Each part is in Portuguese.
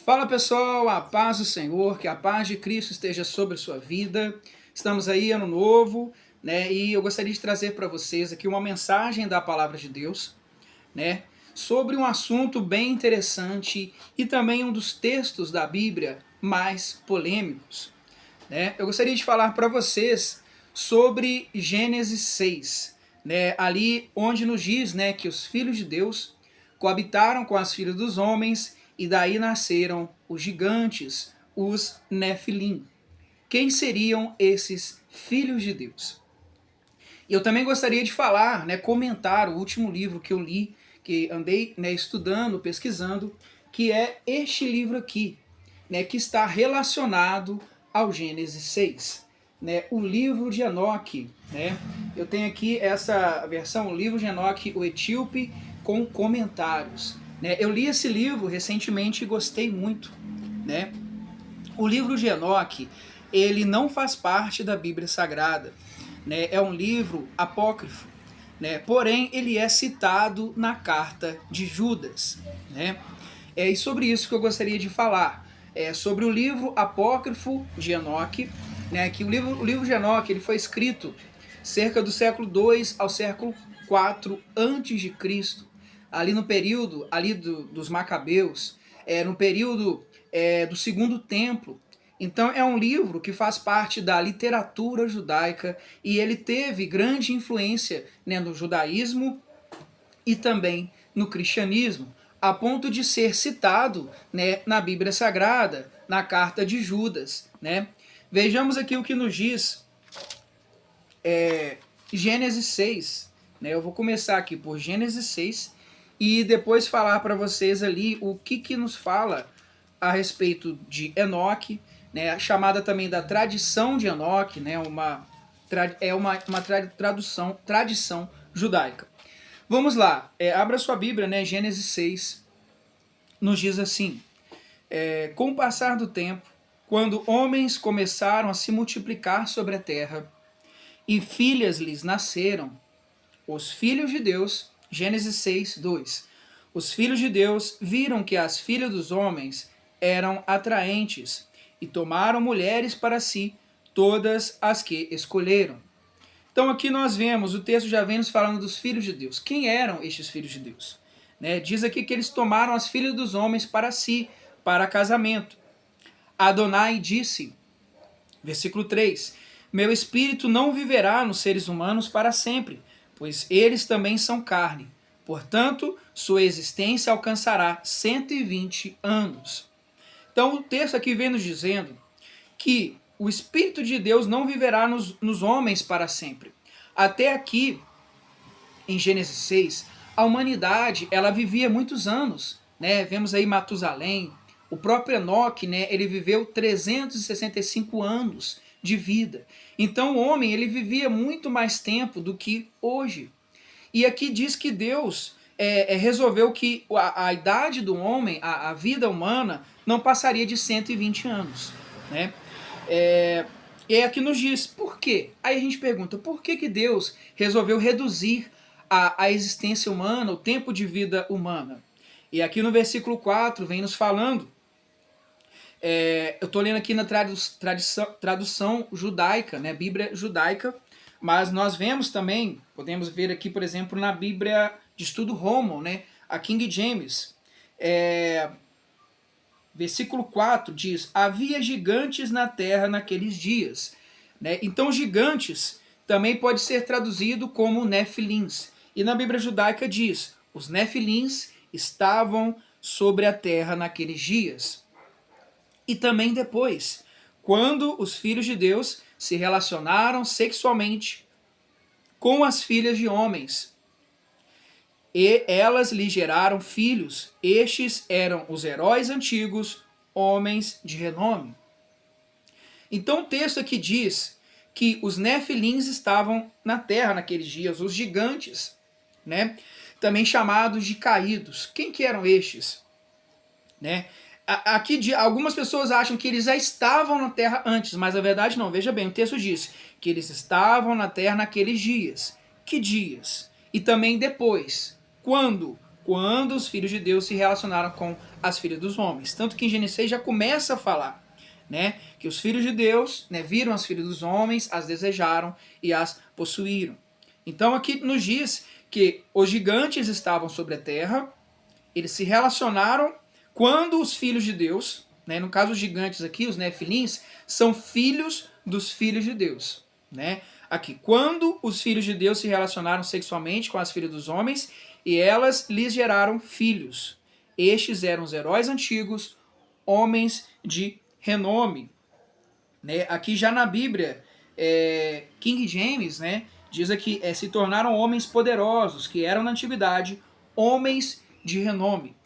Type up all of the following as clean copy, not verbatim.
Fala pessoal, a paz do Senhor, que a paz de Cristo esteja sobre a sua vida. Estamos aí, ano novo, né? E eu gostaria de trazer para vocês aqui uma mensagem da palavra de Deus, né? Sobre um assunto bem interessante e também um dos textos da Bíblia mais polêmicos, né? Eu gostaria de falar para vocês sobre Gênesis 6, né? Ali onde nos diz, né, que os filhos de Deus coabitaram com as filhas dos homens e daí nasceram os gigantes, os Nefilim. Quem seriam esses filhos de Deus? E eu também gostaria de falar, né, comentar o último livro que eu li, que andei, né, estudando, pesquisando, que é este livro aqui, né, que está relacionado ao Gênesis 6, né, o livro de Enoque, né? Eu tenho aqui essa versão, o livro de Enoque, o Etíope, com comentários, né? Eu li esse livro recentemente e gostei muito, né? O livro de Enoque, ele não faz parte da Bíblia Sagrada, né? É um livro apócrifo, né? Porém, ele é citado na carta de Judas, né? E sobre isso que eu gostaria de falar, sobre o livro apócrifo de Enoque, né? Que o livro de Enoque ele foi escrito cerca do século 2 ao século 4 antes de Cristo, ali no período ali dos Macabeus, no período do Segundo Templo. Então é um livro que faz parte da literatura judaica e ele teve grande influência, né, no judaísmo e também no cristianismo, a ponto de ser citado, né, na Bíblia Sagrada, na carta de Judas, né? Vejamos aqui o que nos diz Gênesis 6, né? Eu vou começar aqui por Gênesis 6 e depois falar para vocês ali o que nos fala a respeito de Enoque, né? Chamada também da tradição de Enoque, né? Uma tradição judaica. Vamos lá, abra sua Bíblia, né? Gênesis 6 nos diz assim: com o passar do tempo, quando homens começaram a se multiplicar sobre a terra, e filhas lhes nasceram, os filhos de Deus, Gênesis 6, 2. Os filhos de Deus viram que as filhas dos homens eram atraentes e tomaram mulheres para si, todas as que escolheram. Então aqui nós vemos, o texto já vem nos falando dos filhos de Deus. Quem eram estes filhos de Deus? Né? Diz aqui que eles tomaram as filhas dos homens para si, para casamento. Adonai disse, versículo 3, meu espírito não viverá nos seres humanos para sempre, pois eles também são carne. Portanto, sua existência alcançará 120 anos. Então o texto aqui vem nos dizendo que o Espírito de Deus não viverá nos homens para sempre. Até aqui, em Gênesis 6, a humanidade ela vivia muitos anos, né? Vemos aí Matusalém, o próprio Enoque, né? Ele viveu 365 anos de vida. Então o homem ele vivia muito mais tempo do que hoje. E aqui diz que Deus resolveu que a idade do homem, a vida humana, não passaria de 120 anos, né? E aqui nos diz, por quê? Aí a gente pergunta, por que Deus resolveu reduzir a existência humana, o tempo de vida humana? E aqui no versículo 4 vem nos falando, eu estou lendo aqui na tradução judaica, né, Bíblia judaica, mas nós vemos também, podemos ver aqui, por exemplo, na Bíblia de Estudo Romo, né, a King James, versículo 4 diz, havia gigantes na terra naqueles dias. Né? Então gigantes também pode ser traduzido como Nefilins. E na Bíblia judaica diz, os Nefilins estavam sobre a terra naqueles dias. E também depois, quando os filhos de Deus se relacionaram sexualmente com as filhas de homens, e elas lhe geraram filhos. Estes eram os heróis antigos, homens de renome. Então o texto aqui diz que os Nefilins estavam na terra naqueles dias, os gigantes, né? Também chamados de caídos. Quem que eram estes? Né? Aqui algumas pessoas acham que eles já estavam na terra antes, mas a verdade não. Veja bem, o texto diz que eles estavam na terra naqueles dias. Que dias? E também depois. Quando? quando os filhos de Deus se relacionaram com as filhas dos homens. Tanto que em Gênesis 6 já começa a falar, né, que os filhos de Deus, né, viram as filhas dos homens, as desejaram e as possuíram. Então aqui nos diz que os gigantes estavam sobre a terra, eles se relacionaram quando os filhos de Deus, né, no caso os gigantes aqui, os nefilins, são filhos dos filhos de Deus, né? Aqui, quando os filhos de Deus se relacionaram sexualmente com as filhas dos homens e elas lhes geraram filhos. Estes eram os heróis antigos, homens de renome. Né? Aqui já na Bíblia, King James, né, diz aqui, se tornaram homens poderosos, que eram na antiguidade homens de renome.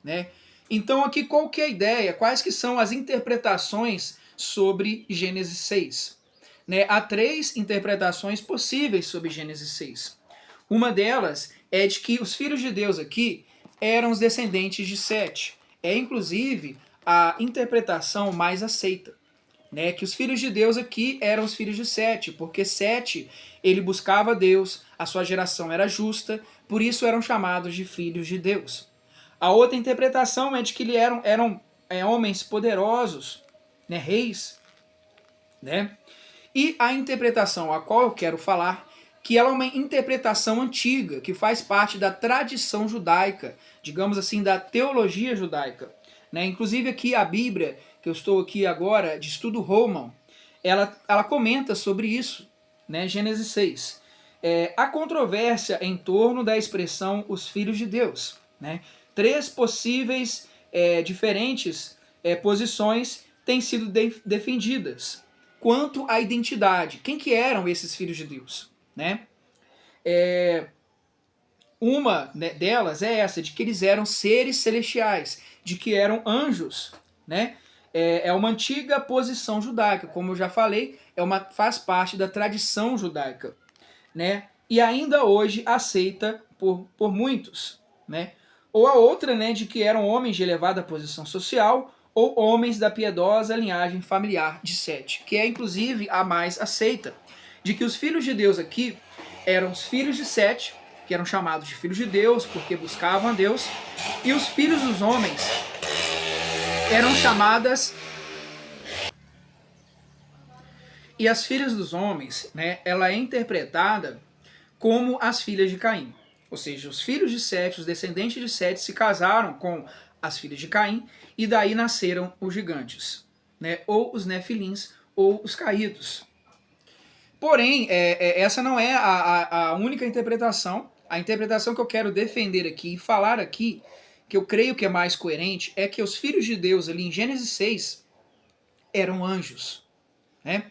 Né? Então aqui qual que é a ideia? Quais que são as interpretações sobre Gênesis 6? Né? Há 3 interpretações possíveis sobre Gênesis 6. Uma delas é de que os filhos de Deus aqui eram os descendentes de Sete. É inclusive a interpretação mais aceita. Né? Que os filhos de Deus aqui eram os filhos de Sete, porque Sete ele buscava Deus, a sua geração era justa, por isso eram chamados de filhos de Deus. A outra interpretação é de que eles eram homens poderosos, né, reis, né? E a interpretação a qual eu quero falar, que ela é uma interpretação antiga, que faz parte da tradição judaica, digamos assim, da teologia judaica. Né? Inclusive aqui a Bíblia, que eu estou aqui agora, de estudo Roman, ela comenta sobre isso, né? Gênesis 6. Há controvérsia em torno da expressão os filhos de Deus, né? 3 possíveis diferentes posições têm sido defendidas quanto à identidade. Quem que eram esses filhos de Deus? Né? Uma delas é essa, de que eles eram seres celestiais, de que eram anjos. Né? É uma antiga posição judaica, como eu já falei, faz parte da tradição judaica. Né? E ainda hoje aceita por muitos. Né? Ou a outra, né, de que eram homens de elevada posição social ou homens da piedosa linhagem familiar de Sete, que é inclusive a mais aceita, de que os filhos de Deus aqui eram os filhos de Sete, que eram chamados de filhos de Deus porque buscavam a Deus, e os filhos dos homens eram chamadas... E as filhas dos homens, né, ela é interpretada como as filhas de Caim. Ou seja, os filhos de Sete, os descendentes de Sete, se casaram com as filhas de Caim e daí nasceram os gigantes, né? Ou os nefilins, ou os caídos. Porém, essa não é a única interpretação. A interpretação que eu quero defender aqui e falar aqui, que eu creio que é mais coerente, é que os filhos de Deus ali em Gênesis 6 eram anjos. Né?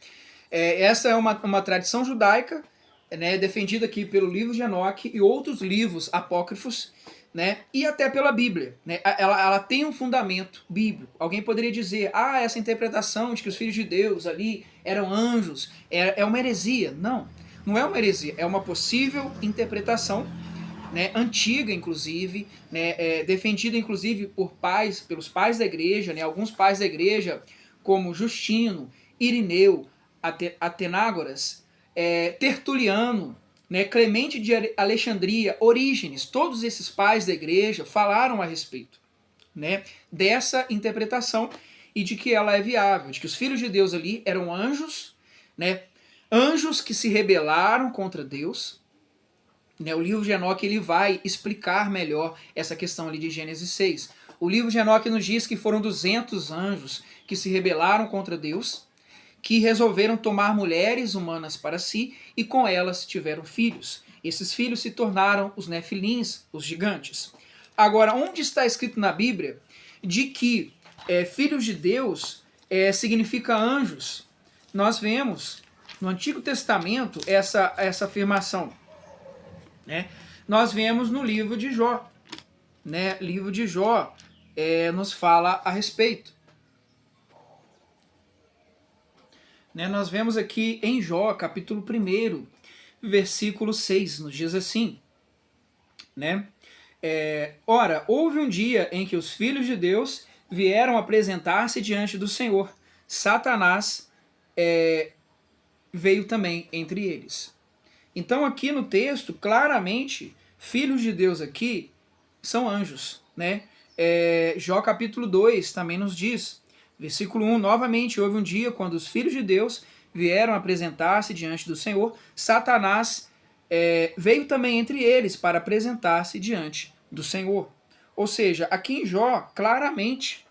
Essa é uma tradição judaica, né, defendida aqui pelo livro de Enoque e outros livros apócrifos, né, e até pela Bíblia. Né, ela tem um fundamento bíblico. Alguém poderia dizer, essa interpretação de que os filhos de Deus ali eram anjos é uma heresia. Não, não é uma heresia, é uma possível interpretação, né, antiga inclusive, né, defendida inclusive pelos pais da igreja, né, alguns pais da igreja como Justino, Irineu, Atenágoras, Tertuliano, né, Clemente de Alexandria, Orígenes, todos esses pais da igreja falaram a respeito, né, dessa interpretação e de que ela é viável, de que os filhos de Deus ali eram anjos, né, anjos que se rebelaram contra Deus. Né, o livro de Enoque ele vai explicar melhor essa questão ali de Gênesis 6. O livro de Enoque nos diz que foram 200 anjos que se rebelaram contra Deus, que resolveram tomar mulheres humanas para si e com elas tiveram filhos. Esses filhos se tornaram os nefilins, os gigantes. Agora, onde está escrito na Bíblia de que filhos de Deus significa anjos? Nós vemos no Antigo Testamento essa afirmação. Né? Nós vemos no livro de Jó. Né? Livro de Jó nos fala a respeito. Né? Nós vemos aqui em Jó, capítulo 1, versículo 6, nos diz assim, né? Ora, houve um dia em que os filhos de Deus vieram apresentar-se diante do Senhor. Satanás veio também entre eles. Então aqui no texto, claramente, filhos de Deus aqui são anjos, né? Jó capítulo 2 também nos diz, versículo 1, novamente houve um dia quando os filhos de Deus vieram apresentar-se diante do Senhor, Satanás veio também entre eles para apresentar-se diante do Senhor. Ou seja, aqui em Jó, claramente,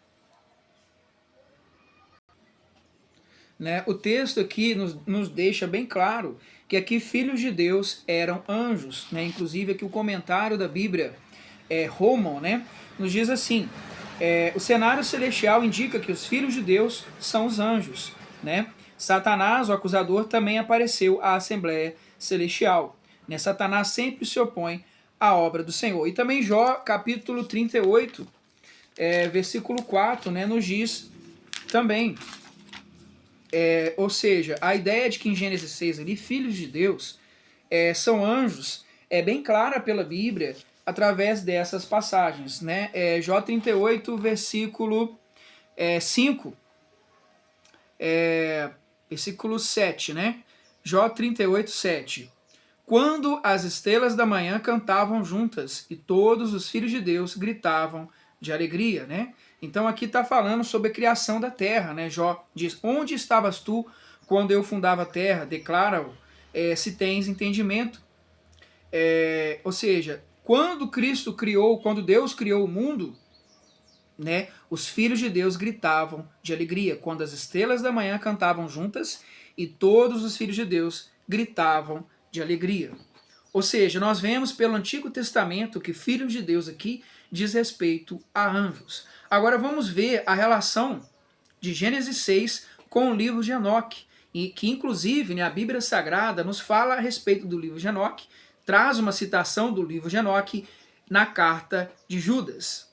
né, o texto aqui nos deixa bem claro que aqui filhos de Deus eram anjos, né? Inclusive aqui o comentário da Bíblia, Roman, né, nos diz assim, o cenário celestial indica que os filhos de Deus são os anjos, né? Satanás, o acusador, também apareceu à Assembleia Celestial, né? Satanás sempre se opõe à obra do Senhor. E também Jó, capítulo 38, versículo 4, né, nos diz também, ou seja, a ideia de que em Gênesis 6 ali, filhos de Deus são anjos, é bem clara pela Bíblia, através dessas passagens, né? Jó 38, versículo 5, versículo 7, né? Jó 38, 7. Quando as estrelas da manhã cantavam juntas e todos os filhos de Deus gritavam de alegria, né? Então aqui está falando sobre a criação da terra, né? Jó diz, onde estavas tu quando eu fundava a terra? Declara-o, se tens entendimento. Ou seja, quando Deus criou o mundo, né, os filhos de Deus gritavam de alegria, quando as estrelas da manhã cantavam juntas e todos os filhos de Deus gritavam de alegria. Ou seja, nós vemos pelo Antigo Testamento que filhos de Deus aqui diz respeito a anjos. Agora vamos ver a relação de Gênesis 6 com o livro de Enoque, e que inclusive, né, a Bíblia Sagrada nos fala a respeito do livro de Enoque, traz uma citação do livro de Enoque na carta de Judas.